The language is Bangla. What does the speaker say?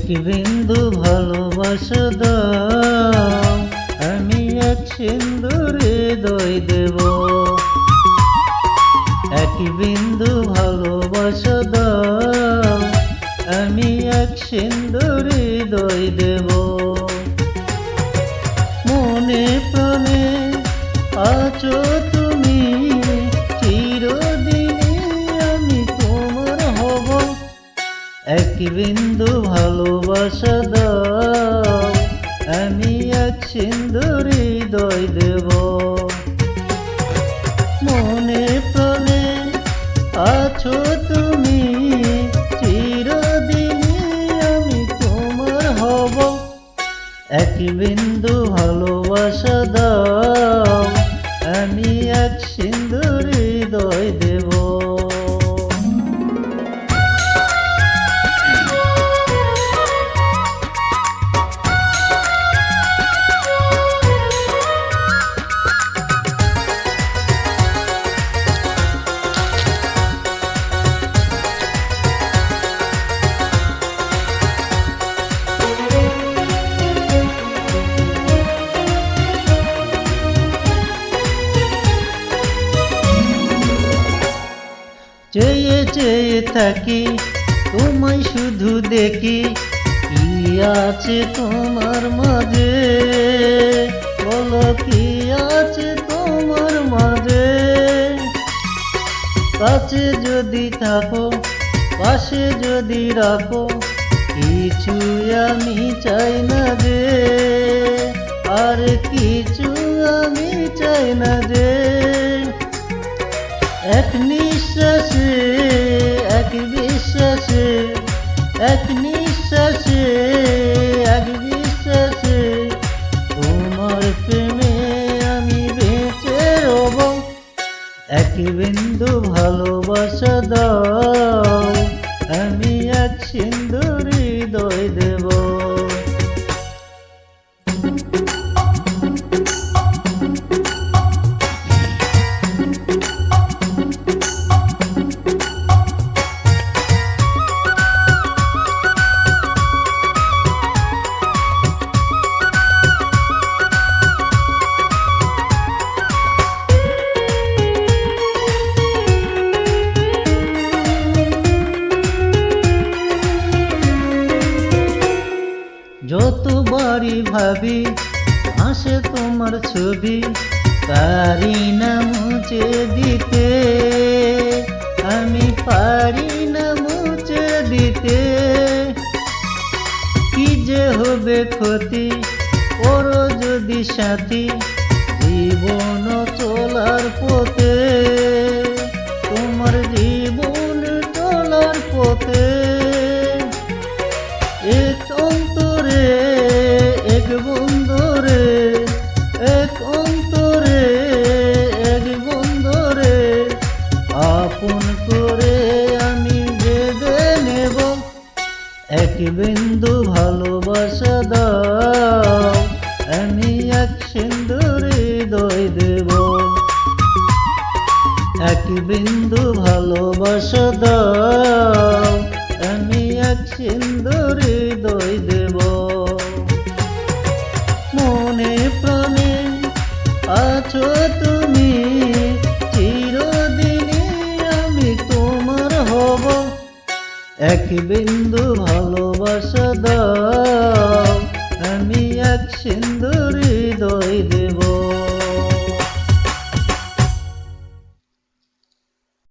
বিন্দু ভালোবাসা দাও, আমি এক সিন্দুর হৃদয় দেব। এক বিন্দু ভালোবাসা দাও, আমি এক সিন্দুর হৃদয় দেব। মনে প্রাণে আছো তুমি, চিরদিনই আমি তোমার হব। এক বিন্দু ভালোবাসা দাও, আমি এক সিন্দুর হৃদয় দেব। মনে প্রাণে আছো তুমি, চিরদিনই আমি তোমার হব। এক বিন্দু ভালোবাসা দাও, আমি এক সিন্দুর হৃদয় দেব। চেয়ে চেয়ে থাকি তোমায় শুধু দেখি, কি আছে তোমার মাঝে, বলো কি আছে তোমার মাঝে। কাছে যদি থাকো, পাশে যদি রাখো, কিছু আমি চাই না যে, আর কিছু আমি চাই না যে। এক নিঃশ্বাসে, এক বিশ্বাসে, এক নিঃশ্বাসে, এক বিশ্বাসে, তোমার প্রেমে আমি বেঁচে রব। এক বিন্দু ভালোবাসা দাও, আমি এক সিন্দুর হৃদয় দেব। যতবারই ভাবি আসে তোমার ছবি, পারি না মুছে দিতে, আমি পারি না মুছে দিতে। কি যে হবে ক্ষতি, ওরও যদি সাথী, জীবন চলার পথে, তোমার জীবন চলার পথে। এক অন্তরে এক বন্ধুরে, এক অন্তরে এক বন্ধুরে, আপন করে আমি বেঁধে নেব। এক বিন্দু ভালোবাসা দাও, আমি এক সিন্দুর হৃদয় দেব। এক বিন্দু ভালোবাসা দাও, আমি এক সিন্দুর হৃদয় দেব। মনে প্রাণে আছো তুমি, চিরদিনই আমি তোমার হব। এক বিন্দু ভালোবাসা দাও, আমি এক সিন্দুর হৃদয় দেব।